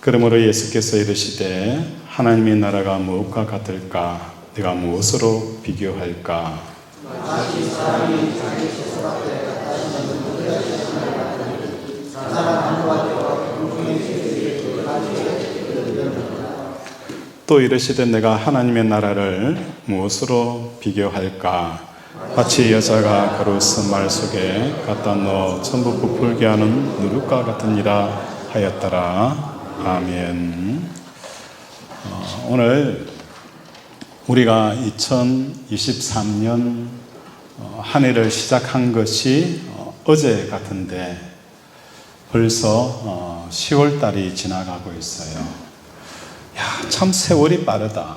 그러므로 예수께서 이르시되 하나님의 나라가 무엇과 같을까? 네가 무엇으로 비교할까? 마치 사람이 자기 채소밭에 갖다 심은 물에 심을 같으니 사람 나무가 되어 공중의 새들이 그 가지에 들으려느니라. 또 이르시되 내가 하나님의 나라를 무엇으로 비교할까? 마치 여자가 그릇 말 속에 갖다 넣어 전부 부풀게 하는 누룩과 같으니라 하였더라. 아멘. 오늘 우리가 2023년 한 해를 시작한 것이 어제 같은데 벌써 10월 달이 지나가고 있어요. 야, 참 세월이 빠르다.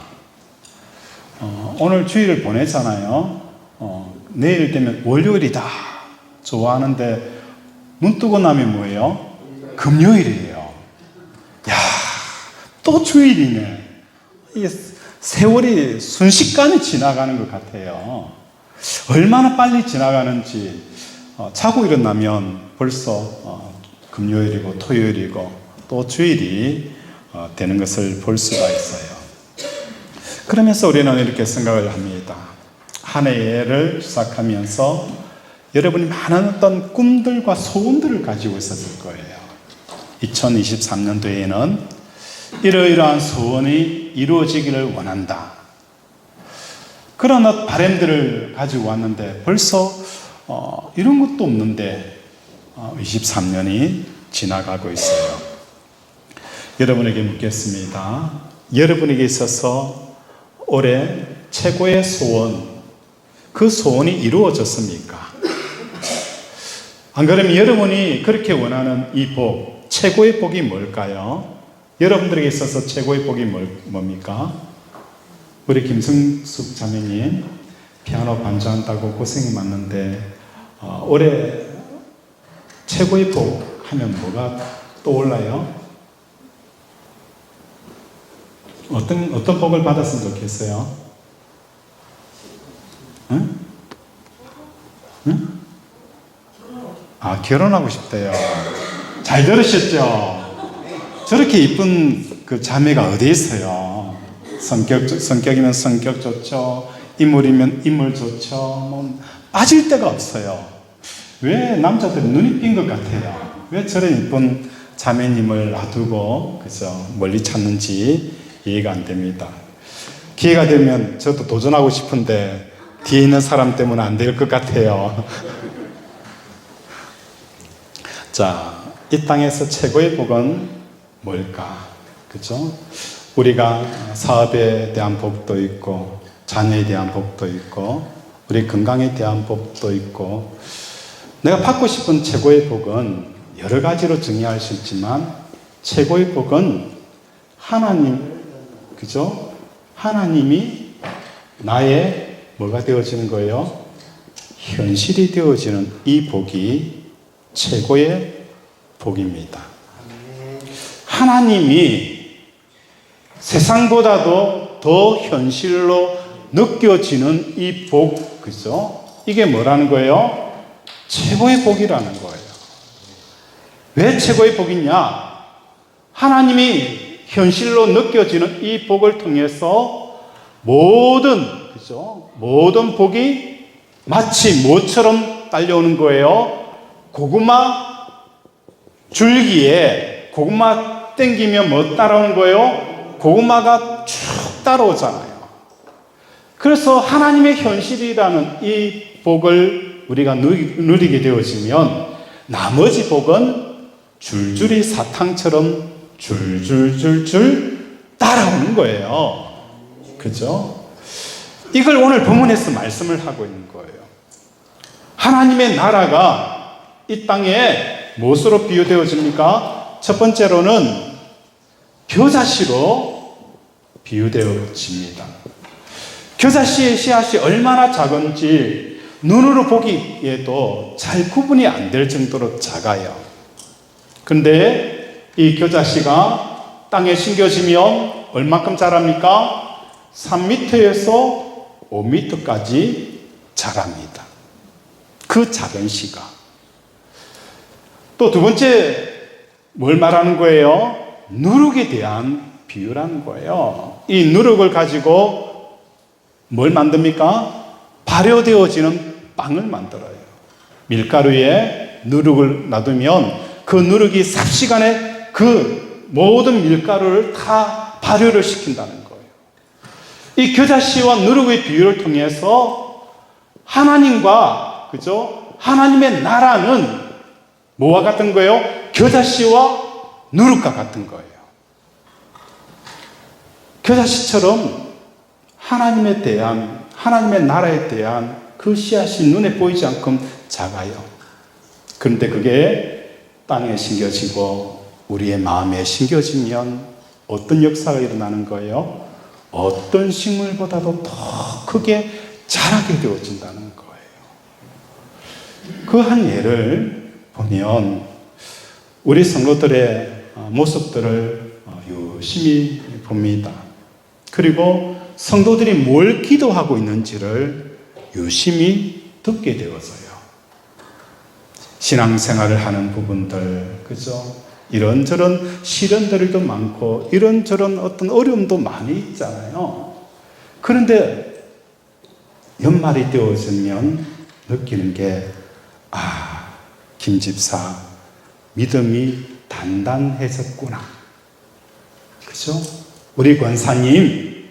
오늘 주일을 보내잖아요. 내일 되면 월요일이다 좋아하는데 눈 뜨고 나면 뭐예요? 금요일이에요. 야, 또 주일이네. 이게 세월이 순식간에 지나가는 것 같아요. 얼마나 빨리 지나가는지 자고 일어나면 벌써 금요일이고 토요일이고 또 주일이 되는 것을 볼 수가 있어요. 그러면서 우리는 이렇게 생각을 합니다. 한 해를 시작하면서 여러분이 많은 어떤 꿈들과 소원들을 가지고 있었을 거예요. 2023년도에는 이러이러한 소원이 이루어지기를 원한다. 그런 바람들을 가지고 왔는데 벌써 이런 것도 없는데 23년이 지나가고 있어요. 여러분에게 묻겠습니다. 여러분에게 있어서 올해 최고의 소원, 그 소원이 이루어졌습니까? 안 그러면 여러분이 그렇게 원하는 이 복, 최고의 복이 뭘까요? 여러분들에게 있어서 최고의 복이 뭡니까? 우리 김승숙 자매님 피아노 반주한다고 고생이 많는데 올해 최고의 복 하면 뭐가 떠올라요? 어떤 복을 받았으면 좋겠어요? 응? 응? 아, 결혼하고 싶대요. 잘 들으셨죠? 저렇게 이쁜 그 자매가 어디 있어요? 성격이면 성격 좋죠. 인물이면 인물 좋죠. 뭐 빠질 데가 없어요. 왜 남자들이 눈이 삔 것 같아요? 왜 저런 이쁜 자매님을 놔두고 그죠? 멀리 찾는지 이해가 안 됩니다. 기회가 되면 저도 도전하고 싶은데 뒤에 있는 사람 때문에 안 될 것 같아요. 자, 이 땅에서 최고의 복은 뭘까? 그죠? 우리가 사업에 대한 복도 있고, 자녀에 대한 복도 있고, 우리 건강에 대한 복도 있고, 내가 받고 싶은 최고의 복은 여러 가지로 정의할 수 있지만, 최고의 복은 하나님, 그죠? 하나님이 나의 뭐가 되어지는 거예요? 현실이 되어지는 이 복이 최고의 복입니다. 하나님이 세상보다도 더 현실로 느껴지는 이 복, 그죠? 이게 뭐라는 거예요? 최고의 복이라는 거예요. 왜 최고의 복이냐? 하나님이 현실로 느껴지는 이 복을 통해서 그죠? 모든 복이 마치 뭐처럼 딸려오는 거예요? 고구마 줄기에 고구마 땡기면 뭐 따라오는 거예요? 고구마가 쭉 따라오잖아요. 그래서 하나님의 현실이라는 이 복을 우리가 누리게 되어지면 나머지 복은 줄줄이 사탕처럼 줄줄줄줄 따라오는 거예요. 그죠? 이걸 오늘 본문에서 말씀을 하고 있는 거예요. 하나님의 나라가 이 땅에 무엇으로 비유되어집니까? 첫 번째로는 겨자씨로 비유되어집니다. 겨자씨의 씨앗이 얼마나 작은지 눈으로 보기에도 잘 구분이 안 될 정도로 작아요. 그런데 이 겨자씨가 땅에 심겨지면 얼마큼 자랍니까? 3m에서 5m까지 자랍니다. 그 작은 씨가. 또 두 번째 뭘 말하는 거예요? 누룩에 대한 비유라는 거예요. 이 누룩을 가지고 뭘 만듭니까? 발효되어지는 빵을 만들어요. 밀가루에 누룩을 놔두면 그 누룩이 삽시간에 그 모든 밀가루를 다 발효를 시킨다는 거예요. 이 겨자씨와 누룩의 비유를 통해서 하나님과, 그죠? 하나님의 나라는 뭐와 같은 거예요? 겨자씨와 누룩과 같은 거예요. 겨자씨처럼 하나님에 대한, 하나님의 나라에 대한 그 씨앗이 눈에 보이지 않고 작아요. 그런데 그게 땅에 심겨지고 우리의 마음에 심겨지면 어떤 역사가 일어나는 거예요? 어떤 식물보다도 더 크게 자라게 되어진다는 거예요. 그 한 예를 보면 우리 성도들의 모습들을 유심히 봅니다. 그리고 성도들이 뭘 기도하고 있는지를 유심히 듣게 되어서요. 신앙생활을 하는 부분들, 그죠? 이런저런 시련들도 많고 이런저런 어떤 어려움도 많이 있잖아요. 그런데 연말이 되어지면 느끼는 게, 김 집사 믿음이 단단해졌구나. 그죠? 우리 권사님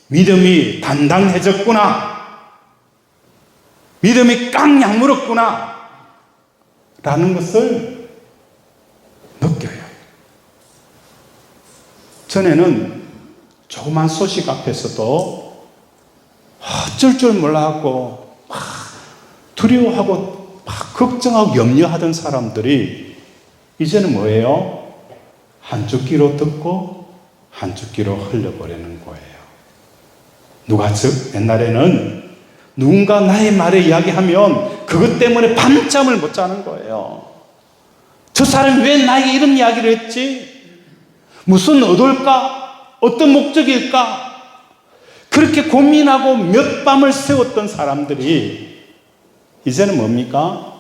믿음이 단단해졌구나. 믿음이 깡 물었구나. 라는 것을 느껴요. 전에는 조그만 소식 앞에서도 어쩔 줄 몰라하고 막 두려워하고 막 걱정하고 염려하던 사람들이 이제는 뭐예요? 한쪽 귀로 듣고 한쪽 귀로 흘려버리는 거예요. 옛날에는 누군가 나의 말을 이야기하면 그것 때문에 밤잠을 못 자는 거예요. 저 사람이 왜 나에게 이런 이야기를 했지? 무슨 의도일까? 어떤 목적일까? 그렇게 고민하고 몇 밤을 새웠던 사람들이 이제는 뭡니까?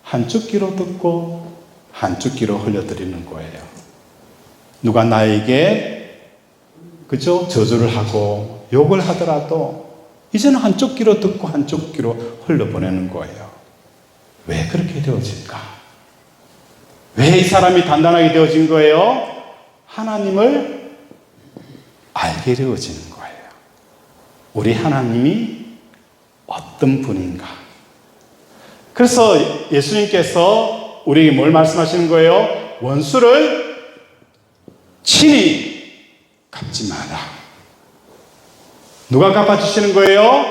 한쪽 귀로 듣고 한쪽 귀로 흘려드리는 거예요. 누가 나에게, 그죠? 저주를 하고 욕을 하더라도 이제는 한쪽 귀로 듣고 한쪽 귀로 흘려보내는 거예요. 왜 그렇게 되어질까? 왜 이 사람이 단단하게 되어진 거예요? 하나님을 알게 되어지는 거예요. 우리 하나님이 어떤 분인가? 그래서 예수님께서 우리에게 뭘 말씀하시는 거예요? 원수를 친히 갚지 마라. 누가 갚아주시는 거예요?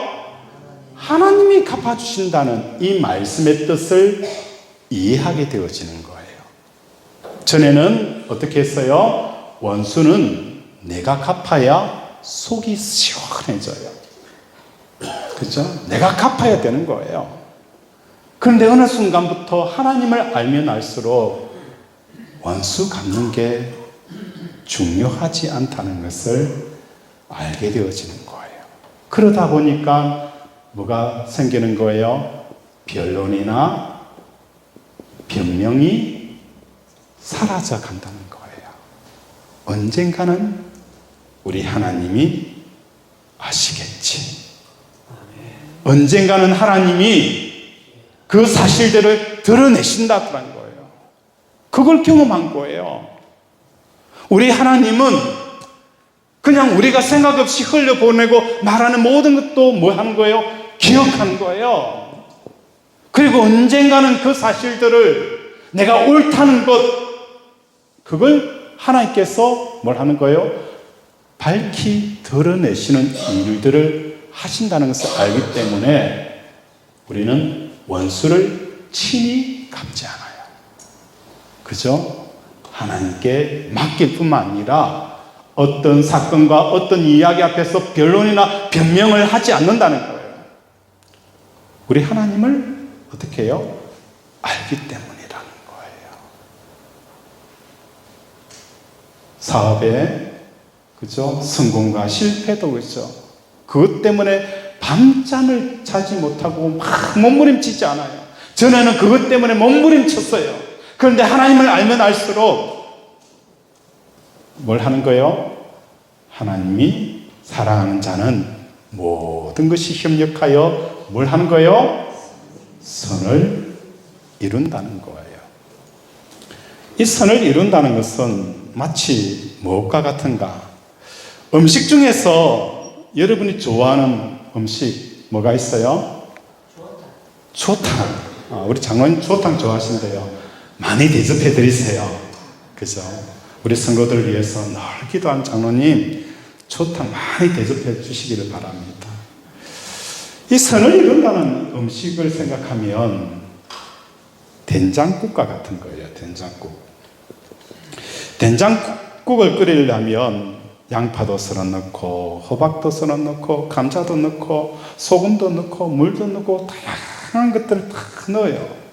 하나님이 갚아주신다는 이 말씀의 뜻을 이해하게 되어지는 거예요. 전에는 어떻게 했어요? 원수는 내가 갚아야 속이 시원해져요. 그죠? 내가 갚아야 되는 거예요. 그런데 어느 순간부터 하나님을 알면 알수록 원수 갚는 게 중요하지 않다는 것을 알게 되어지는 거예요. 그러다 보니까 뭐가 생기는 거예요? 변론이나 변명이 사라져 간다는 거예요. 언젠가는 우리 하나님이 아시겠지. 언젠가는 하나님이 그 사실들을 드러내신다는 거예요. 그걸 경험한 거예요. 우리 하나님은 그냥 우리가 생각 없이 흘려보내고 말하는 모든 것도 뭐 하는 거예요? 기억하는 거예요. 그리고 언젠가는 그 사실들을 내가 옳다는 것, 그걸 하나님께서 뭘 하는 거예요? 밝히 드러내시는 일들을 하신다는 것을 알기 때문에 우리는 원수를 친히 갚지 않아요. 그죠? 하나님께 맡길 뿐만 아니라 어떤 사건과 어떤 이야기 앞에서 변론이나 변명을 하지 않는다는 거예요. 우리 하나님을 어떻게 해요? 알기 때문이라는 거예요. 사업에, 그죠? 성공과 실패도 그죠? 그것 때문에 밤잠을 자지 못하고 막 몸부림치지 않아요. 전에는 그것 때문에 몸부림쳤어요. 그런데 하나님을 알면 알수록 뭘 하는 거예요? 하나님이 사랑하는 자는 모든 것이 협력하여 뭘 하는 거예요? 선을 이룬다는 거예요. 이 선을 이룬다는 것은 마치 무엇과 같은가? 음식 중에서 여러분이 좋아하는 음식 뭐가 있어요? 조탕. 우리 장로님 조탕 좋아하신대요. 많이 대접해 드리세요. 그죠? 우리 성도들 위해서 늘 기도한 장로님 조탕 많이 대접해 주시기를 바랍니다. 이 선을 이룬다는 음식을 생각하면 된장국과 같은 거예요. 된장국. 된장국을 끓이려면 양파도 썰어 넣고 호박도 썰어 넣고 감자도 넣고 소금도 넣고 물도 넣고 다양한 것들을 다 넣어요.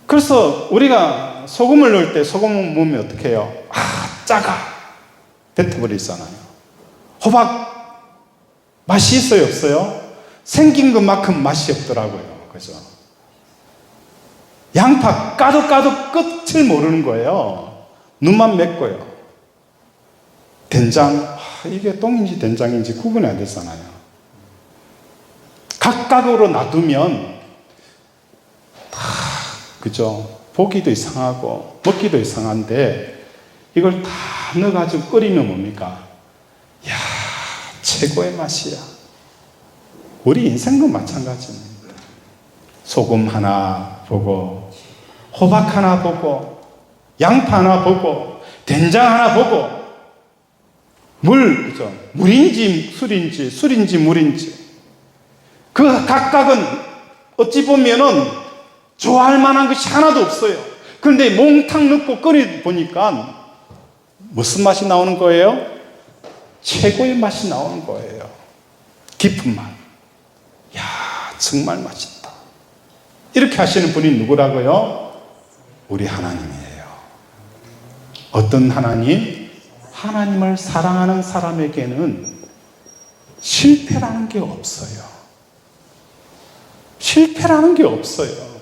그래서 우리가 소금을 넣을 때 소금을 넣으면 어떻게 해요? 짜가 뱉어버리잖아요. 호박 맛이 있어요, 없어요? 생긴 것만큼 맛이 없더라고요. 그죠? 양파 까도 끝을 모르는 거예요. 눈만 맺고요. 된장, 이게 똥인지 된장인지 구분이 안 되잖아요. 각각으로 놔두면 그죠? 보기도 이상하고 먹기도 이상한데 이걸 다 넣어가지고 끓이면 뭡니까? 이야, 최고의 맛이야. 우리 인생도 마찬가지입니다. 소금 하나 보고 호박 하나 보고 양파 하나 보고 된장 하나 보고 물, 그죠? 물인지 술인지 술인지 물인지 그 각각은 어찌 보면은 좋아할 만한 것이 하나도 없어요. 그런데 몽탕 넣고 끓여 보니까 무슨 맛이 나오는 거예요? 최고의 맛이 나오는 거예요. 깊은 맛. 야, 정말 맛있다. 이렇게 하시는 분이 누구라고요? 우리 하나님이에요. 어떤 하나님? 하나님을 사랑하는 사람에게는 실패라는 게 없어요. 실패라는 게 없어요.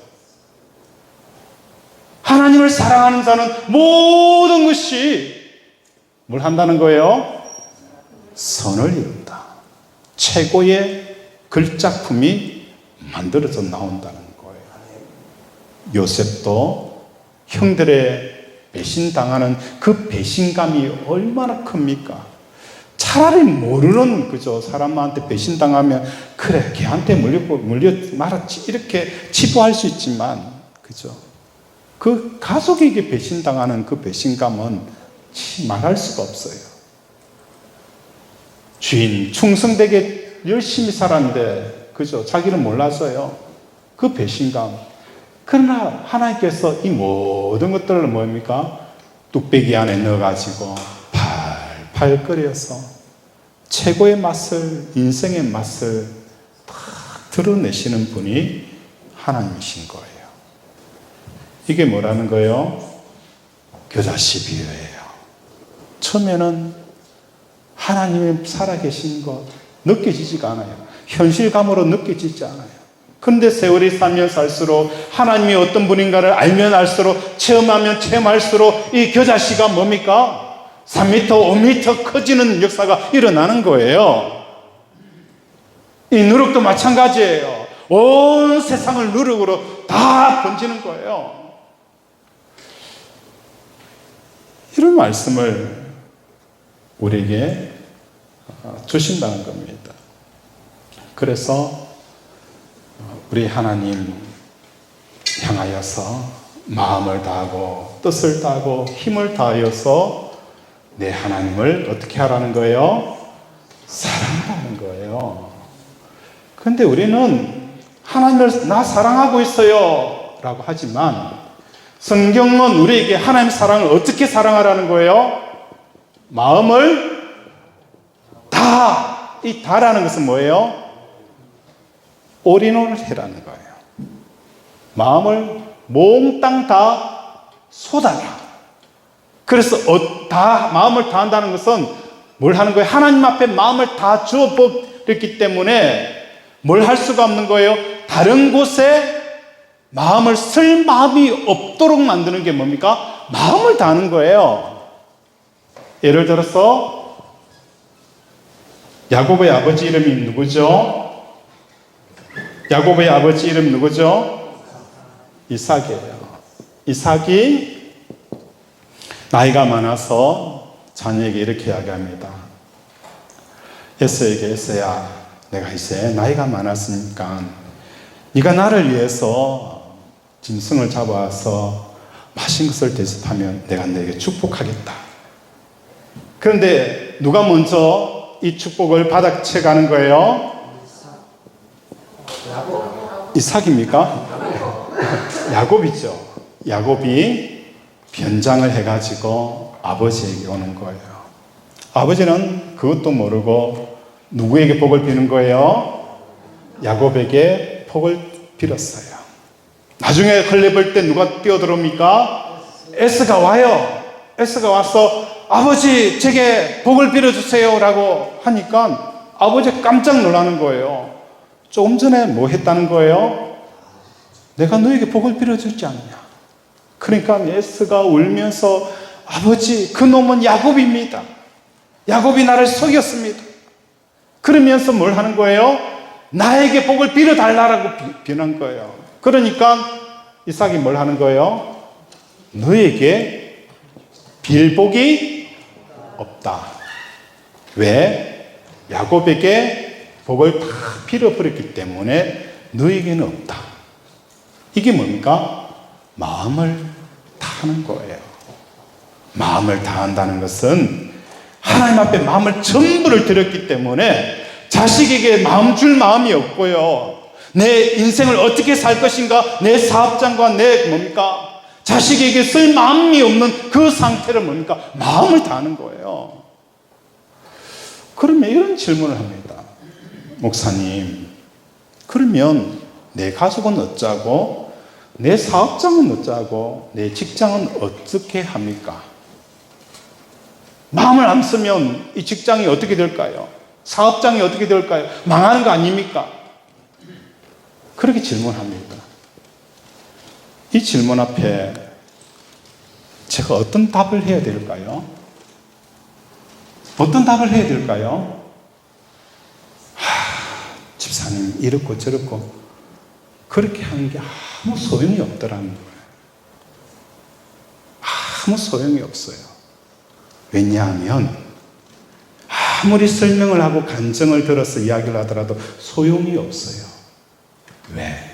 하나님을 사랑하는 자는 모든 것이 뭘 한다는 거예요? 선을 이룬다. 최고의 글작품이 만들어져 나온다는 거예요. 요셉도 형들의 배신당하는 그 배신감이 얼마나 큽니까? 차라리 모르는 그죠 사람한테 배신당하면 그래 걔한테 물려 말았지 이렇게 치부할 수 있지만 그죠 그 가족에게 배신당하는 그 배신감은 말할 수가 없어요. 주인 충성되게 열심히 살았는데 그죠 자기는 몰랐어요. 그 배신감. 그러나 하나님께서 이 모든 것들을 뭡니까? 뚝배기 안에 넣어가지고 팔팔 끓여서 최고의 맛을 인생의 맛을 다 드러내시는 분이 하나님이신 거예요. 이게 뭐라는 거예요? 겨자씨 비유예요. 처음에는 하나님이 살아계신 것 느껴지지가 않아요. 현실감으로 느껴지지 않아요. 그런데 세월이 살면 살수록 하나님이 어떤 분인가를 알면 알수록 체험하면 체험할수록 이 겨자씨가 뭡니까? 3m, 5m 커지는 역사가 일어나는 거예요. 이 누룩도 마찬가지예요. 온 세상을 누룩으로 다 번지는 거예요. 이런 말씀을 우리에게 주신다는 겁니다. 그래서 우리 하나님 향하여서 마음을 다하고 뜻을 다하고 힘을 다하여서 내 하나님을 어떻게 하라는 거예요? 사랑하라는 거예요. 그런데 우리는 하나님을 나 사랑하고 있어요 라고 하지만 성경은 우리에게 하나님 사랑을 어떻게 사랑하라는 거예요? 마음을 다, 이 다라는 것은 뭐예요? 올인원을 해라는 거예요. 마음을 몽땅 다 쏟아라. 그래서 마음을 다 한다는 것은 뭘 하는 거예요? 하나님 앞에 마음을 다 주어버렸기 때문에 뭘 할 수가 없는 거예요? 다른 곳에 마음을 쓸 마음이 없도록 만드는 게 뭡니까? 마음을 다하는 거예요. 예를 들어서 야곱의 아버지 이름이 누구죠? 야곱의 아버지 이름 누구죠? 이삭이에요. 이삭이 나이가 많아서 자녀에게 이렇게 이야기합니다. 에서에게, 에서야, 내가 이제 나이가 많았으니까 네가 나를 위해서 짐승을 잡아와서 맛있는 것을 대접하면 내가 너에게 축복하겠다. 그런데 누가 먼저 이 축복을 받아채 가는 거예요? 이삭입니까? 야곱이죠. 야곱이 변장을 해가지고 아버지에게 오는 거예요. 아버지는 그것도 모르고 누구에게 복을 비는 거예요? 야곱에게 복을 빌었어요. 나중에 흘려볼 때 누가 뛰어들어옵니까? 에스가 와요. 에스가 와서 아버지 제게 복을 빌어주세요 라고 하니까 아버지 깜짝 놀라는 거예요. 조금 전에 뭐 했다는 거예요? 내가 너에게 복을 빌어주지 않냐. 그러니까 에스가 울면서 아버지 그 놈은 야곱입니다. 야곱이 나를 속였습니다. 그러면서 뭘 하는 거예요? 나에게 복을 빌어달라고 비난 거예요. 그러니까 이삭이 뭘 하는 거예요? 너에게 빌 복이 없다. 왜? 야곱에게 복을 다 빌어버렸기 때문에 너에게는 없다. 이게 뭡니까? 마음을 다하는 거예요. 마음을 다한다는 것은 하나님 앞에 마음을 전부를 드렸기 때문에 자식에게 마음 줄 마음이 없고요. 내 인생을 어떻게 살 것인가, 내 사업장과 내 뭡니까? 자식에게 쓸 마음이 없는 그 상태를 뭡니까? 마음을 다하는 거예요. 그러면 이런 질문을 합니다. 목사님, 그러면 내 가족은 어쩌고, 내 사업장은 어쩌고, 내 직장은 어떻게 합니까? 마음을 안 쓰면 이 직장이 어떻게 될까요? 사업장이 어떻게 될까요? 망하는 거 아닙니까? 그렇게 질문합니다. 이 질문 앞에 제가 어떤 답을 해야 될까요? 어떤 답을 해야 될까요? 집사님 이렇고 저렇고 그렇게 하는 게 아무 소용이 없더라는 거예요. 아무 소용이 없어요. 왜냐하면 아무리 설명을 하고 간증을 들어서 이야기를 하더라도 소용이 없어요. 왜?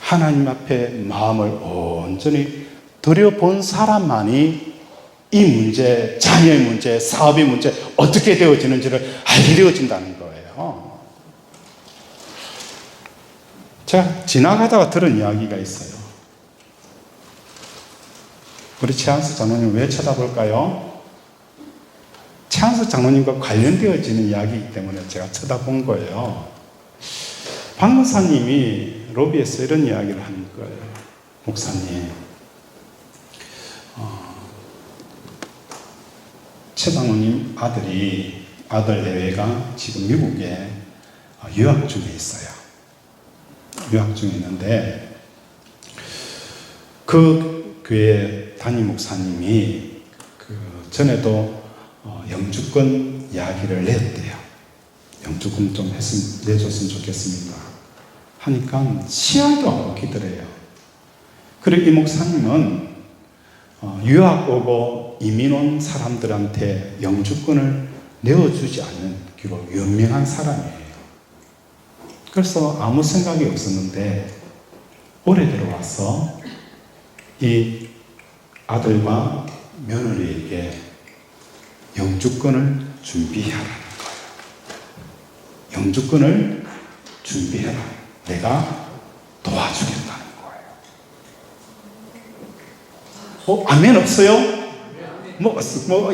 하나님 앞에 마음을 온전히 들여본 사람만이 이 문제, 자녀의 문제, 사업의 문제 어떻게 되어지는지를 알게 되어진다는 거예요. 제가 지나가다가 들은 이야기가 있어요. 우리 최한수 장로님 왜 쳐다볼까요? 최한수 장로님과 관련되어지는 이야기이기 때문에 제가 쳐다본 거예요. 박목사님이 로비에서 이런 이야기를 하는 거예요. 목사님, 최 장로님 아들 내외가 지금 미국에 유학 중에 있어요. 유학 중에 있는데 그 교회 담임 목사님이 전에도 영주권 이야기를 냈대요. 영주권 좀 내줬으면 좋겠습니다. 하니까 씨알도 안 먹히더래요. 그리고 이 목사님은 유학 오고 이민 온 사람들한테 영주권을 내어주지 않는 기로 유명한 사람이에요. 그래서 아무 생각이 없었는데 올해 들어와서 이 아들과 며느리에게 영주권을 준비하라는 거예요. 영주권을 준비해라. 내가 도와주겠다는 거예요. 아멘 없어요?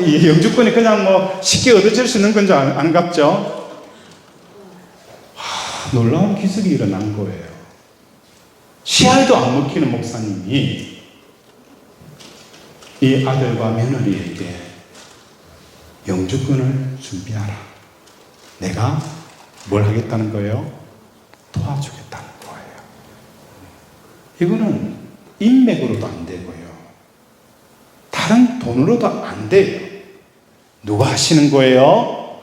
이 영주권이 그냥 쉽게 얻어질 수 있는 건지 안 같죠? 놀라운 기적이 일어난 거예요. 씨알도 안 먹히는 목사님이 이 아들과 며느리에게 영주권을 준비하라. 내가 뭘 하겠다는 거예요? 도와주겠다는 거예요. 이거는 인맥으로도 안 되고요. 다른 그냥 돈으로도 안 돼요. 누가 하시는 거예요?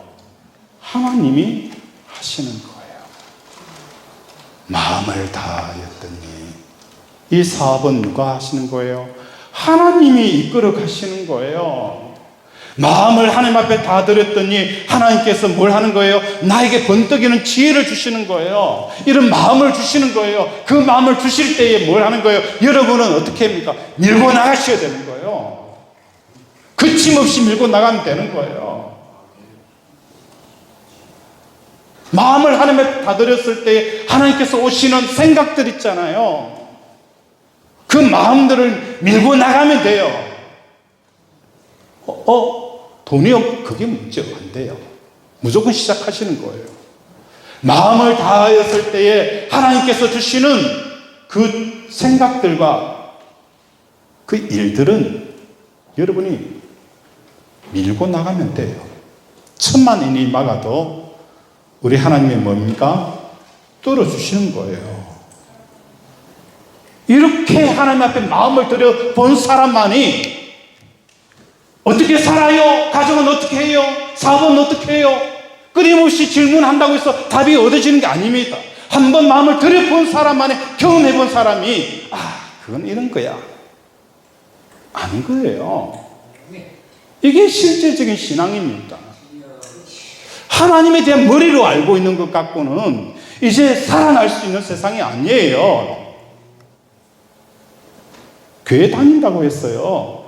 하나님이 하시는 거예요. 마음을 다하였더니. 이 사업은 누가 하시는 거예요? 하나님이 이끌어 가시는 거예요. 마음을 하나님 앞에 다 드렸더니 하나님께서 뭘 하는 거예요? 나에게 번뜩이는 지혜를 주시는 거예요. 이런 마음을 주시는 거예요. 그 마음을 주실 때에 뭘 하는 거예요? 여러분은 어떻게 합니까? 밀고 나가셔야 되는 거예요. 그침없이 밀고 나가면 되는 거예요. 마음을 하나님께 다 드렸을 때 하나님께서 오시는 생각들 있잖아요. 그 마음들을 밀고 나가면 돼요. 돈이 그게 문제 안 돼요. 무조건 시작하시는 거예요. 마음을 다하였을 때에 하나님께서 주시는 그 생각들과 그 일들은 여러분이 밀고 나가면 돼요. 10,000인이 막아도 우리 하나님이 뭡니까? 뚫어주시는 거예요. 이렇게 하나님 앞에 마음을 들여 본 사람만이 어떻게 살아요? 가정은 어떻게 해요? 사업은 어떻게 해요? 끊임없이 질문한다고 해서 답이 얻어지는 게 아닙니다. 한번 마음을 들여본 사람만이, 경험해본 사람이 그건 이런 거야 아는 거예요. 이게 실제적인 신앙입니다. 하나님에 대한 머리로 알고 있는 것 갖고는 이제 살아날 수 있는 세상이 아니에요. 교회 다닌다고 했어요.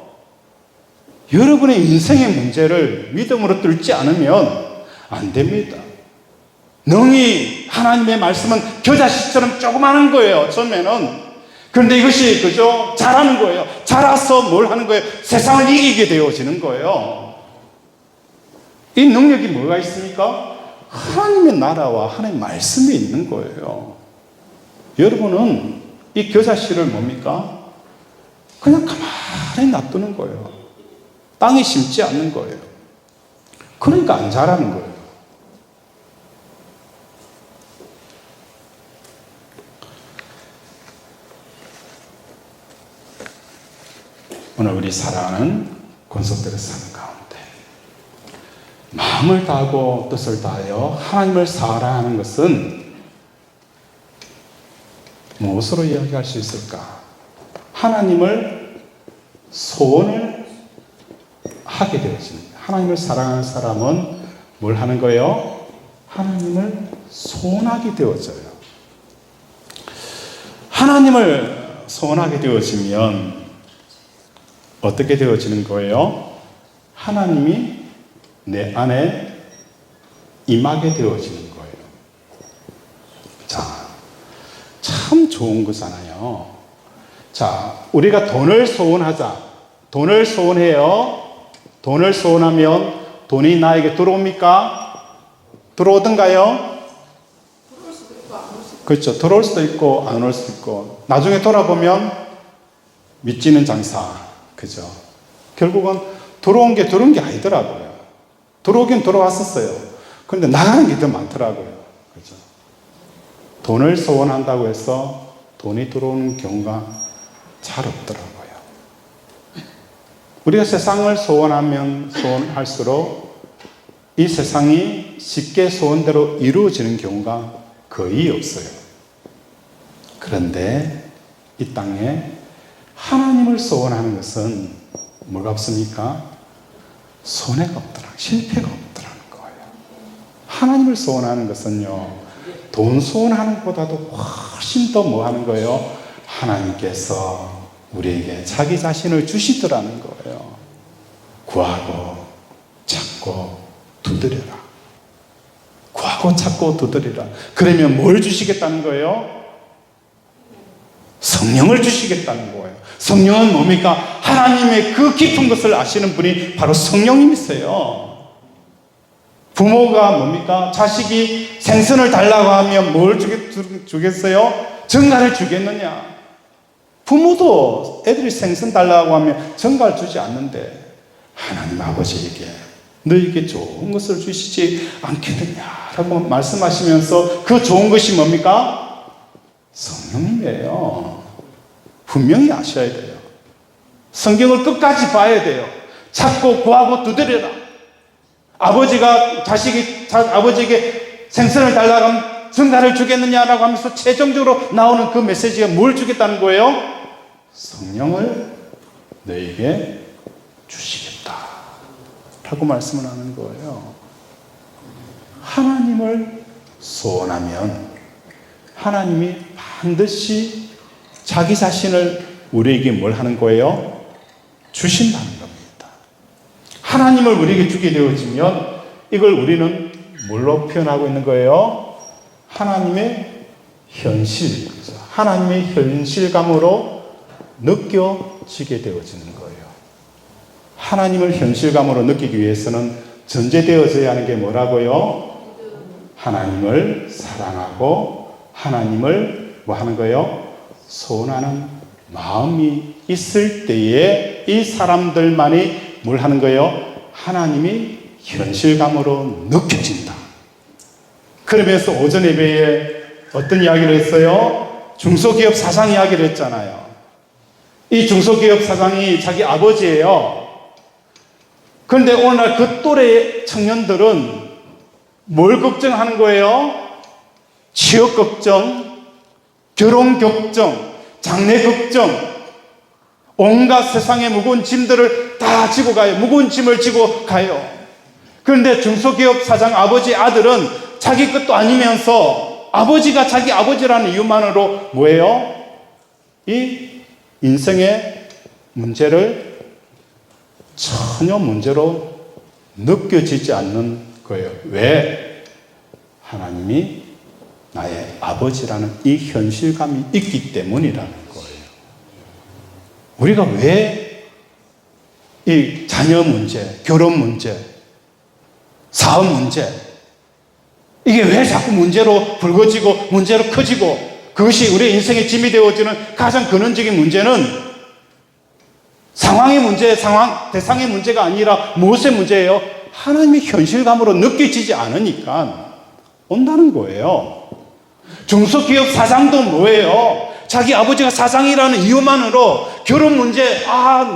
여러분의 인생의 문제를 믿음으로 뚫지 않으면 안 됩니다. 능히 하나님의 말씀은 겨자씨처럼 조그마한 거예요, 처음에는. 그런데 이것이 그죠? 자라는 거예요. 자라서 뭘 하는 거예요? 세상을 이기게 되어지는 거예요. 이 능력이 뭐가 있습니까? 하나님의 나라와 하나님의 말씀이 있는 거예요. 여러분은 이 겨자씨를 뭡니까? 그냥 가만히 놔두는 거예요. 땅에 심지 않는 거예요. 그러니까 안 자라는 거예요. 오늘 우리 사랑하는 권속들의 사는 가운데 마음을 다하고 뜻을 다하여 하나님을 사랑하는 것은 무엇으로 이야기할 수 있을까? 하나님을 소원을 하게 되어집니다. 하나님을 사랑하는 사람은 뭘 하는 거예요? 하나님을 소원하게 되어져요. 하나님을 소원하게 되어지면 어떻게 되어지는 거예요? 하나님이 내 안에 임하게 되어지는 거예요. 자, 참 좋은 거잖아요. 자, 우리가 돈을 소원하자. 돈을 소원해요. 돈을 소원하면 돈이 나에게 들어옵니까? 들어오던가요? 그렇죠. 들어올 수도 있고 안 올 수도 있고 나중에 돌아보면 믿지는 장사. 그죠. 결국은 들어온 게 아니더라고요. 들어오긴 들어왔었어요. 그런데 나가는 게 더 많더라고요. 그죠. 돈을 소원한다고 해서 돈이 들어오는 경우가 잘 없더라고요. 우리가 세상을 소원하면 소원할수록 이 세상이 쉽게 소원대로 이루어지는 경우가 거의 없어요. 그런데 이 땅에 하나님을 소원하는 것은 뭐가 없습니까? 손해가 없더라, 실패가 없더라는 거예요. 하나님을 소원하는 것은요, 돈 소원하는 것보다도 훨씬 더 뭐 하는 거예요? 하나님께서 우리에게 자기 자신을 주시더라는 거예요. 구하고 찾고 두드려라. 구하고 찾고 두드리라. 그러면 뭘 주시겠다는 거예요? 성령을 주시겠다는 거예요. 성령은 뭡니까? 하나님의 그 깊은 것을 아시는 분이 바로 성령님이세요. 부모가 뭡니까? 자식이 생선을 달라고 하면 뭘 주겠어요? 정갈을 주겠느냐? 부모도 애들이 생선 달라고 하면 정갈 주지 않는데 하나님 아버지에게 너에게 좋은 것을 주시지 않겠느냐라고 말씀하시면서 그 좋은 것이 뭡니까? 성령님이에요. 분명히 아셔야 돼요. 성경을 끝까지 봐야 돼요. 찾고 구하고 두드려라. 아버지가 아버지에게 생선을 달라고 하면 증가를 주겠느냐라고 하면서 최종적으로 나오는 그 메시지가 뭘 주겠다는 거예요? 성령을 너에게 주시겠다 라고 말씀을 하는 거예요. 하나님을 소원하면 하나님이 반드시 자기 자신을 우리에게 뭘 하는 거예요? 주신다는 겁니다. 하나님을 우리에게 주게 되어지면 이걸 우리는 뭘로 표현하고 있는 거예요? 하나님의 현실, 하나님의 현실감으로 느껴지게 되어지는 거예요. 하나님을 현실감으로 느끼기 위해서는 전제되어져야 하는 게 뭐라고요? 하나님을 사랑하고 하나님을 뭐 하는 거예요? 소원하는 마음이 있을 때에 이 사람들만이 뭘 하는 거예요? 하나님이 현실감으로 느껴진다. 그러면서 오전 예배에 어떤 이야기를 했어요? 중소기업 사장 이야기를 했잖아요. 이 중소기업 사장이 자기 아버지예요. 그런데 오늘날 그 또래의 청년들은 뭘 걱정하는 거예요? 취업 걱정, 결혼 걱정, 장래 걱정, 온갖 세상의 무거운 짐들을 다 지고 가요. 무거운 짐을 지고 가요. 그런데 중소기업 사장 아버지 아들은 자기 것도 아니면서 아버지가 자기 아버지라는 이유만으로 뭐예요? 이 인생의 문제를 전혀 문제로 느껴지지 않는 거예요. 왜? 하나님이 나의 아버지라는 이 현실감이 있기 때문이라는 거예요. 우리가 왜 이 자녀 문제, 결혼 문제, 사업 문제, 이게 왜 자꾸 문제로 불거지고 문제로 커지고 그것이 우리 인생의 짐이 되어지는 가장 근원적인 문제는 상황의 문제, 대상의 문제가 아니라 무엇의 문제예요? 하나님의 현실감으로 느껴지지 않으니까 온다는 거예요. 중소기업 사장도 뭐예요? 자기 아버지가 사장이라는 이유만으로 결혼 문제,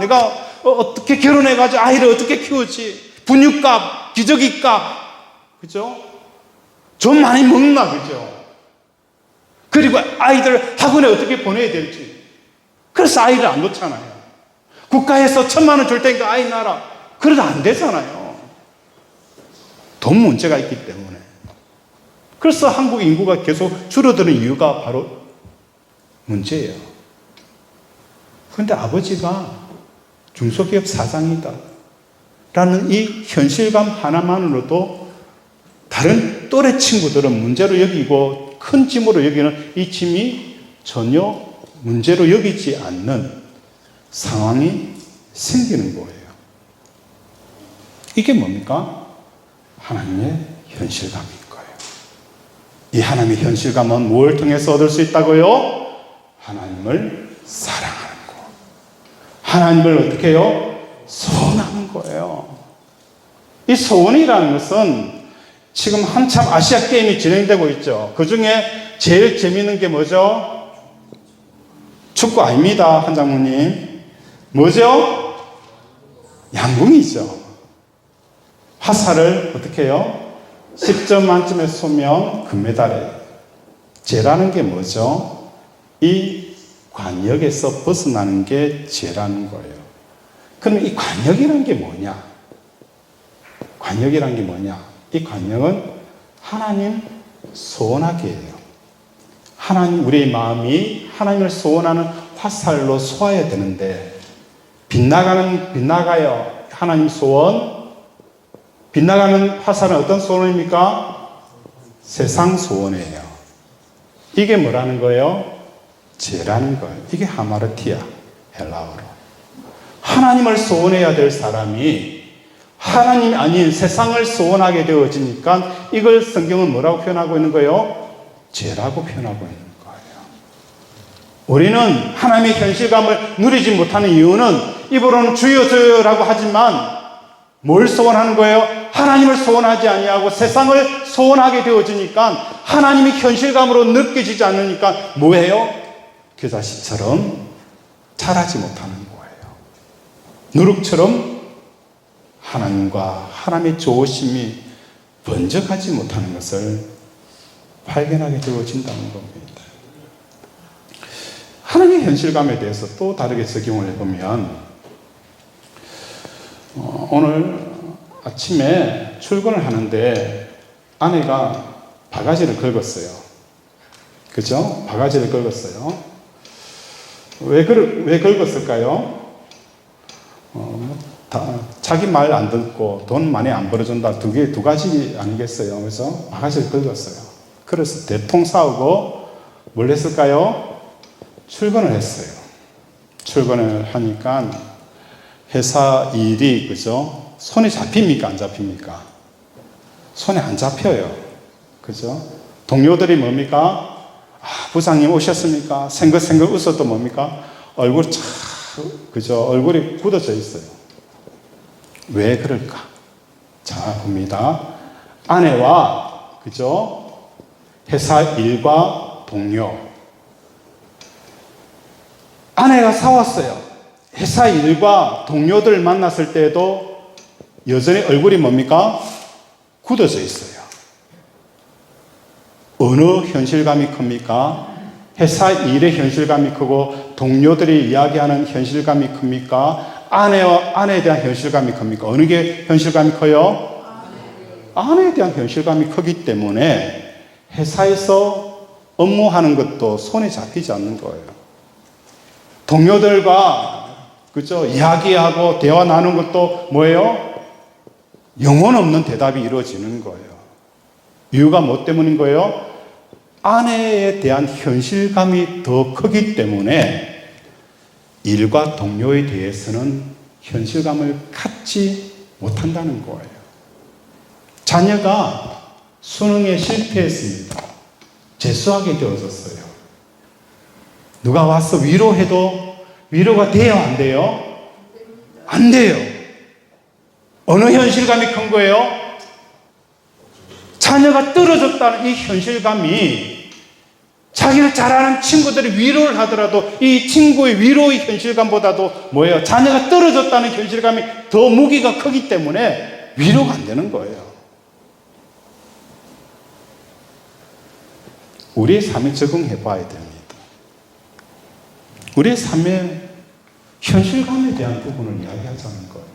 내가 어떻게 결혼해가지고 아이를 어떻게 키우지? 분유값, 기저귀값, 그죠? 좀 많이 먹나, 그죠? 그리고 아이들 학원에 어떻게 보내야 될지. 그래서 아이를 안 놓잖아요. 국가에서 1,000만 원 줄 테니까 아이 낳아라. 그래도 안 되잖아요. 돈 문제가 있기 때문에. 그래서 한국 인구가 계속 줄어드는 이유가 바로 문제예요. 그런데 아버지가 중소기업 사장이다 라는 이 현실감 하나만으로도 다른 또래 친구들은 문제로 여기고 큰 짐으로 여기는 이 짐이 전혀 문제로 여기지 않는 상황이 생기는 거예요. 이게 뭡니까? 하나님의 현실감인 거예요. 이 하나님의 현실감은 무엇을 통해서 얻을 수 있다고요? 하나님을 사랑하는 거. 하나님을 어떻게 해요? 소원하는 거예요. 이 소원이라는 것은 지금 한참 아시아 게임이 진행되고 있죠. 그 중에 제일 재미있는 게 뭐죠? 축구 아닙니다, 한 장모님. 뭐죠? 양궁이죠. 화살을 어떻게 해요? 10점 만점에 쏘면 금메달이에요. 죄라는 게 뭐죠? 이 관역에서 벗어나는 게 죄라는 거예요. 그럼 이 관역이라는 게 뭐냐? 관역이라는 게 뭐냐? 이 관역은 하나님 소원하게 해요. 하나님, 우리의 마음이 하나님을 소원하는 화살로 쏘아야 되는데, 빗나가요. 하나님 소원. 빗나가는 화살은 어떤 소원입니까? 세상 소원이에요. 이게 뭐라는 거예요? 죄라는 거예요. 이게 하마르티아, 헬라어로. 하나님을 소원해야 될 사람이 하나님이 아닌 세상을 소원하게 되어지니까 이걸 성경은 뭐라고 표현하고 있는 거예요? 죄라고 표현하고 있는 거예요. 우리는 하나님의 현실감을 누리지 못하는 이유는 입으로는 주여 주여라고 하지만 뭘 소원하는 거예요? 하나님을 소원하지 아니하고 세상을 소원하게 되어지니까 하나님이 현실감으로 느껴지지 않으니까 뭐예요? 그 자식처럼 자라지 못하는 거예요. 누룩처럼 하나님과 하나님의 좋으심이 번쩍하지 못하는 것을 발견하게 되어진다는 겁니다. 하나님의 현실감에 대해서 또 다르게 적용을 해보면, 오늘 아침에 출근을 하는데 아내가 바가지를 긁었어요. 그죠? 바가지를 긁었어요. 왜 긁었을까요? 자기 말 안 듣고 돈 많이 안 벌어준다. 두 가지 아니겠어요? 그래서 바가지를 긁었어요. 그래서 대통 싸우고 뭘 했을까요? 출근을 했어요. 출근을 하니까 회사 일이, 그죠? 손에 잡힙니까? 안 잡힙니까? 손에 안 잡혀요. 그죠? 동료들이 뭡니까? 부장님 오셨습니까? 생긋생긋 웃어도 뭡니까? 얼굴 그죠? 얼굴이 굳어져 있어요. 왜 그럴까? 자, 봅니다. 아내와, 그죠? 회사 일과 동료. 아내가 싸웠어요. 회사 일과 동료들 만났을 때에도 여전히 얼굴이 뭡니까? 굳어져 있어요. 어느 현실감이 큽니까? 회사 일의 현실감이 크고 동료들이 이야기하는 현실감이 큽니까? 아내에 대한 현실감이 큽니까? 어느 게 현실감이 커요? 아내에 대한 현실감이 크기 때문에 회사에서 업무하는 것도 손에 잡히지 않는 거예요. 동료들과, 그죠? 이야기하고 대화 나누는 것도 뭐예요? 영혼 없는 대답이 이루어지는 거예요. 이유가 뭐 때문인 거예요? 아내에 대한 현실감이 더 크기 때문에 일과 동료에 대해서는 현실감을 갖지 못한다는 거예요. 자녀가 수능에 실패했습니다. 재수하게 되어졌어요. 누가 와서 위로해도 위로가 돼요, 안 돼요? 안 돼요. 어느 현실감이 큰 거예요? 자녀가 떨어졌다는 이 현실감이, 자기를 잘 아는 친구들이 위로를 하더라도 이 친구의 위로의 현실감보다도 뭐예요? 자녀가 떨어졌다는 현실감이 더 무게가 크기 때문에 위로가 안 되는 거예요. 우리의 삶에 적응해 봐야 됩니다. 우리의 삶의 현실감에 대한 부분을 이야기하자는 거예요.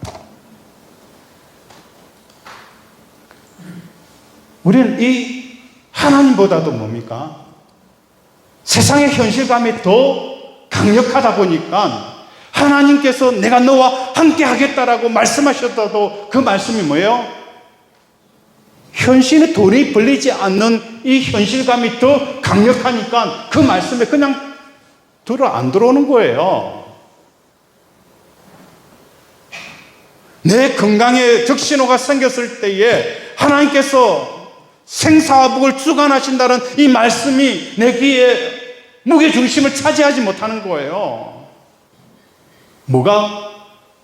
우리는 이 하나님보다도 뭡니까? 세상의 현실감이 더 강력하다 보니까 하나님께서 내가 너와 함께 하겠다라고 말씀하셨다도 그 말씀이 뭐예요? 현실에 돈이 벌리지 않는 이 현실감이 더 강력하니까 그 말씀에 그냥 안 들어오는 거예요. 내 건강에 적신호가 생겼을 때에 하나님께서 생사복을 주관하신다는 이 말씀이 내 귀에 무게중심을 차지하지 못하는 거예요. 뭐가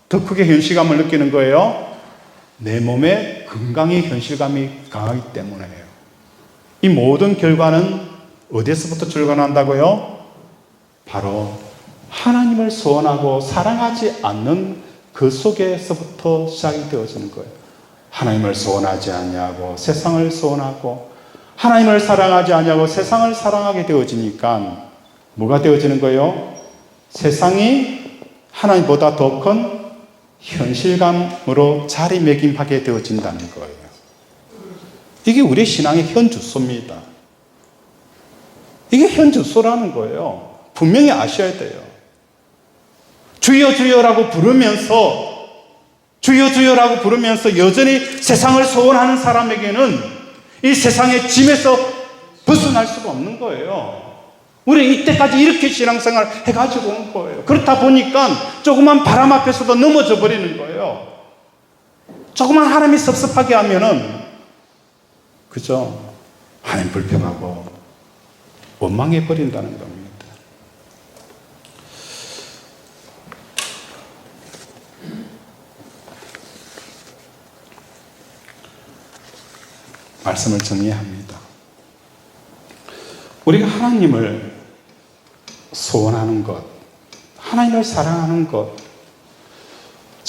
더 크게 현실감을 느끼는 거예요? 내 몸에 건강의 현실감이 강하기 때문에요. 이 모든 결과는 어디에서부터 출발한다고요? 바로 하나님을 소원하고 사랑하지 않는 그 속에서부터 시작이 되어지는 거예요. 하나님을 소원하지 않냐고 세상을 소원하고, 하나님을 사랑하지 않냐고 세상을 사랑하게 되어지니까 뭐가 되어지는 거예요? 세상이 하나님보다 더 큰 현실감으로 자리매김하게 되어진다는 거예요. 이게 우리 신앙의 현주소입니다. 이게 현주소라는 거예요. 분명히 아셔야 돼요. 주여 주여라고 부르면서, 주여 주여라고 부르면서 여전히 세상을 소원하는 사람에게는 이 세상의 짐에서 벗어날 수가 없는 거예요. 우리 이때까지 이렇게 신앙생활 해가지고 온 거예요. 그렇다 보니까 조그만 바람 앞에서도 넘어져 버리는 거예요. 조그만 하나님이 섭섭하게 하면은, 그죠? 하나님 불평하고 원망해 버린다는 겁니다. 말씀을 정리합니다. 우리가 하나님을 소원하는 것, 하나님을 사랑하는 것,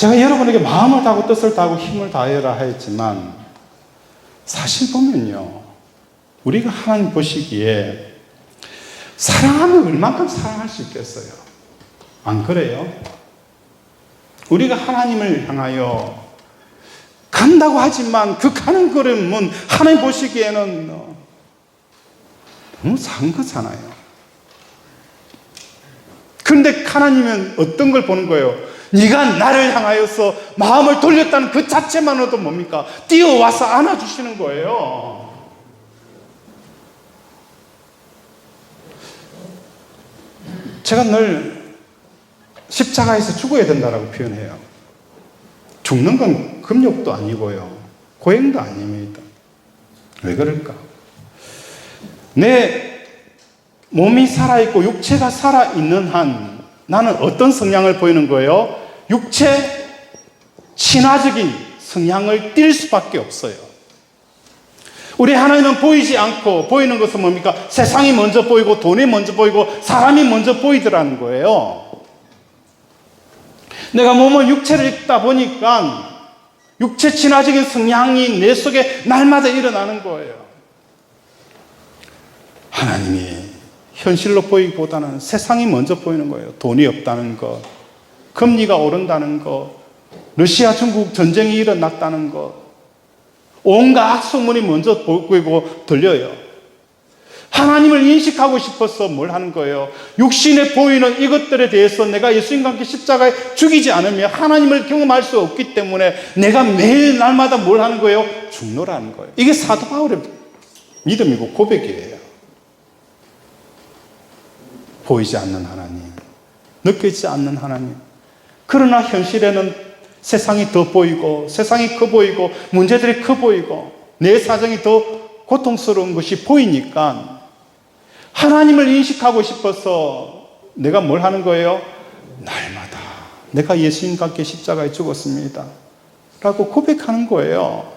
제가 여러분에게 마음을 다하고 뜻을 다하고 힘을 다하여라 했지만 사실 보면요, 우리가 하나님 보시기에 사랑하면 얼만큼 사랑할 수 있겠어요? 안 그래요? 우리가 하나님을 향하여 간다고 하지만 그 가는 걸음은 하나님 보시기에는 너무 작은 거잖아요. 그런데 하나님은 어떤 걸 보는 거예요? 네가 나를 향하여서 마음을 돌렸다는 그 자체만으로도 뭡니까? 뛰어와서 안아주시는 거예요. 제가 늘 십자가에서 죽어야 된다라고 표현해요. 죽는 건 금욕도 아니고요, 고행도 아닙니다. 왜 그럴까? 내 몸이 살아있고 육체가 살아있는 한 나는 어떤 성향을 보이는 거예요? 육체 친화적인 성향을 띌 수밖에 없어요. 우리 하나님은 보이지 않고, 보이는 것은 뭡니까? 세상이 먼저 보이고 돈이 먼저 보이고 사람이 먼저 보이더라는 거예요. 내가 몸은 육체를 입다 보니까 육체 친화적인 성향이 내 속에 날마다 일어나는 거예요. 하나님이 현실로 보이기보다는 세상이 먼저 보이는 거예요. 돈이 없다는 것, 금리가 오른다는 것, 러시아 중국 전쟁이 일어났다는 것, 온갖 악소문이 먼저 보이고 들려요. 하나님을 인식하고 싶어서 뭘 하는 거예요? 육신에 보이는 이것들에 대해서 내가 예수님과 함께 십자가에 죽이지 않으면 하나님을 경험할 수 없기 때문에 내가 매일 날마다 뭘 하는 거예요? 죽노라는 거예요. 이게 사도 바울의 믿음이고 고백이에요. 보이지 않는 하나님, 느껴지지 않는 하나님. 그러나 현실에는 세상이 더 보이고, 세상이 커 보이고, 문제들이 커 보이고, 내 사정이 더 고통스러운 것이 보이니까 하나님을 인식하고 싶어서 내가 뭘 하는 거예요? 날마다 내가 예수님과 함께 십자가에 죽었습니다 라고 고백하는 거예요.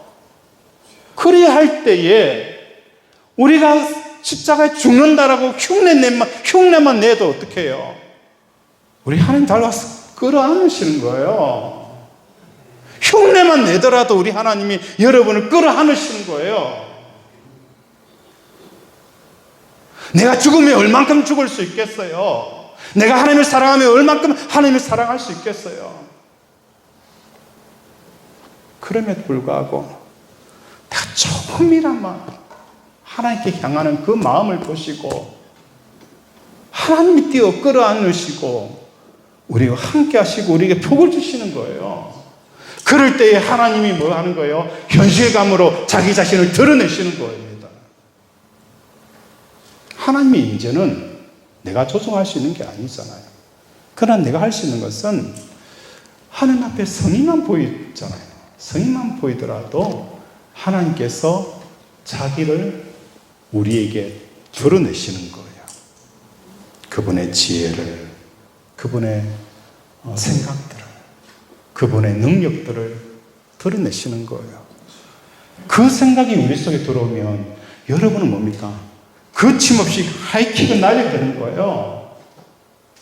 그래야 할 때에 우리가 십자가에 죽는다라고 흉내만 내도 어떻게 해요? 우리 하나님 달라서 끌어안으시는 거예요. 흉내만 내더라도 우리 하나님이 여러분을 끌어안으시는 거예요. 내가 죽으면 얼만큼 죽을 수 있겠어요? 내가 하나님을 사랑하면 얼만큼 하나님을 사랑할 수 있겠어요? 그럼에도 불구하고 다 조금이나마 하나님께 향하는 그 마음을 보시고 하나님이 뛰어 끌어안으시고 우리와 함께 하시고 우리에게 복을 주시는 거예요. 그럴 때에 하나님이 뭐 하는 거예요? 현실감으로 자기 자신을 드러내시는 거입니다. 하나님의 임재는 내가 조종할 수 있는 게 아니잖아요. 그러나 내가 할 수 있는 것은 하나님 앞에 성의만 보이잖아요. 성의만 보이더라도 하나님께서 자기를 우리에게 드러내시는 거예요. 그분의 지혜를, 그분의 생각들을, 그분의 능력들을 드러내시는 거예요. 그 생각이 우리 속에 들어오면 여러분은 뭡니까? 거침없이 하이킥을 날려야 되는 거예요.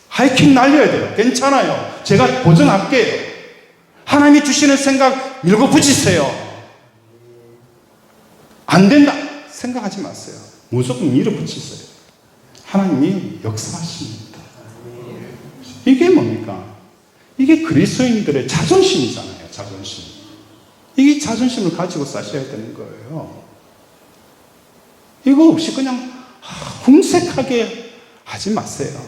하이킥 날려야 돼요. 괜찮아요. 제가 보증할게요. 하나님이 주시는 생각 밀고 붙이세요. 안 된다 생각하지 마세요. 무조건 밀어붙이세요. 하나님이 역사하십니다. 이게 뭡니까? 이게 그리스도인들의 자존심이잖아요. 자존심. 이게 자존심을 가지고 사셔야 되는 거예요. 이거 없이 그냥 궁색하게 하지 마세요.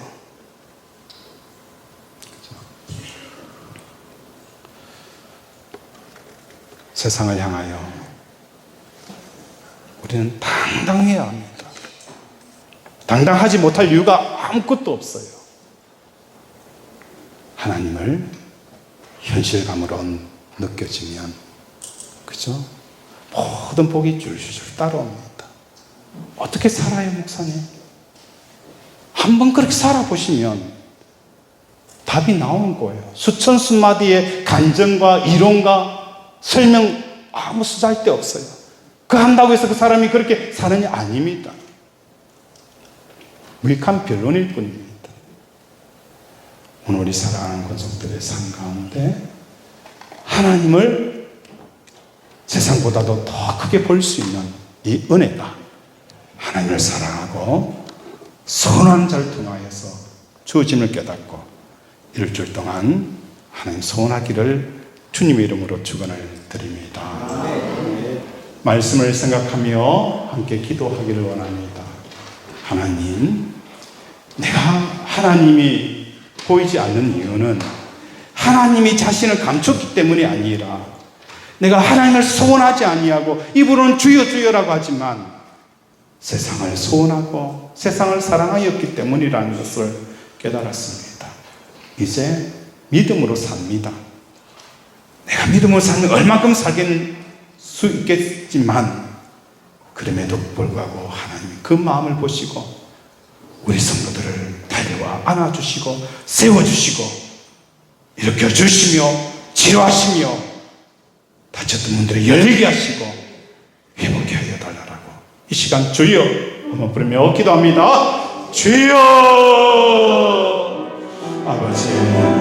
세상을 향하여 우리는 당당해야 합니다. 당당하지 못할 이유가 아무것도 없어요. 하나님을 현실감으로 느껴지면, 그죠? 모든 복이 줄줄 따라옵니다. 어떻게 살아요, 목사님? 한번 그렇게 살아보시면 답이 나오는 거예요. 수천 수마디의 간증과 이론과 설명 아무 쓰잘데 없어요. 그 한다고 해서 그 사람이 그렇게 사느냐? 아닙니다. 무익한 변론일 뿐입니다. 오늘 우리 사랑하는 권속들의 삶 가운데 하나님을 세상보다도 더 크게 볼 수 있는 이 은혜가 하나님을 사랑하고 선한 자를 통하여서 주어짐을 깨닫고 일주일 동안 하나님 소원하기를 주님의 이름으로 축원을 드립니다. 말씀을 생각하며 함께 기도하기를 원합니다. 하나님, 내가 하나님이 보이지 않는 이유는 하나님이 자신을 감췄기 때문이 아니라 내가 하나님을 소원하지 아니하고 입으로는 주여 주여라고 하지만 세상을 소원하고 세상을 사랑하였기 때문이라는 것을 깨달았습니다. 이제 믿음으로 삽니다. 내가 믿음으로 살면 얼마큼 살게 수 있겠지만 그럼에도 불구하고 하나님 그 마음을 보시고 우리 성도들을 달려와 안아주시고 세워주시고 일으켜주시며 치료하시며 다쳤던 분들을 열리게 하시고 회복케 하여 달라라고 이 시간 주여 한번 부르며 기도합니다. 주여 아버지,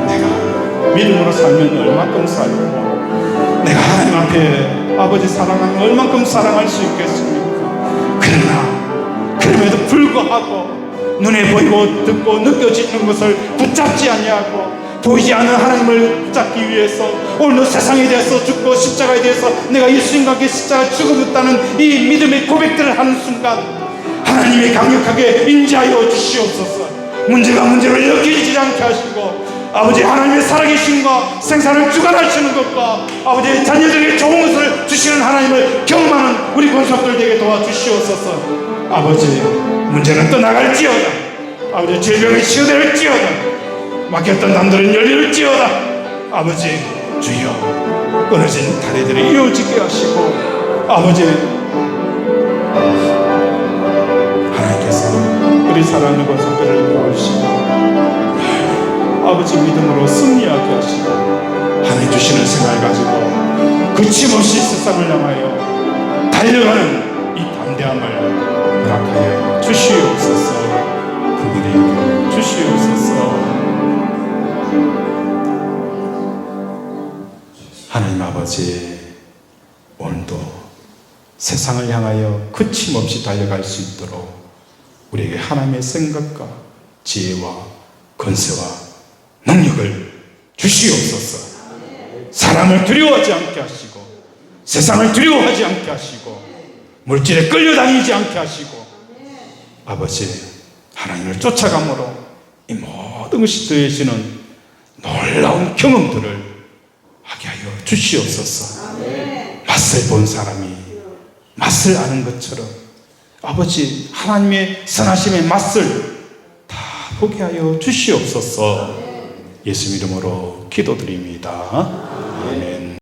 내가 믿음으로 살면 얼마큼 살고 내가 하나님 앞에 아버지 사랑하면 얼만큼 사랑할 수 있겠습니까? 그러나 그럼에도 불구하고 눈에 보이고 듣고 느껴지는 것을 붙잡지 아니하고 보이지 않는 하나님을 붙잡기 위해서 오늘도 세상에 대해서 죽고 십자가에 대해서 내가 예수님과 함께 십자가에 죽어졌다는 이 믿음의 고백들을 하는 순간 하나님이 강력하게 인지하여 주시옵소서. 문제가 문제로 여기지 않게 하시고 아버지 하나님의 살아계심과 생사를 주관하시는 것과 아버지 자녀들에게 좋은 것을 주시는 하나님을 경험하는 우리 권속들 되게 도와주시옵소서. 아버지 문제는 떠나갈지어다. 아버지 질병이 치유될지어다. 막혔던 담들은 열릴지어다. 아버지 주여 끊어진 다리들이 이어지게 하시고 아버지 하나님께서 우리 사랑하는 권속들을 도와주시고 아버지 믿음으로 승리하게 하시고 하나님 주시는 생각을 가지고 거침없이 세상을 향하여 달려가는 이 담대함을 허락하여 주시옵소서. 그분의 여겨 주시옵소서. 하나님 아버지, 오늘도 세상을 향하여 거침없이 달려갈 수 있도록 우리에게 하나님의 생각과 지혜와 권세와 능력을 주시옵소서. 사람을 두려워하지 않게 하시고 세상을 두려워하지 않게 하시고 물질에 끌려다니지 않게 하시고 아버지 하나님을 쫓아감으로 이 모든 것이 더해지는 놀라운 경험들을 하게 하여 주시옵소서. 맛을 본 사람이 맛을 아는 것처럼 아버지 하나님의 선하심의 맛을 다 보게 하여 주시옵소서. 예수 이름으로 기도드립니다. 아멘.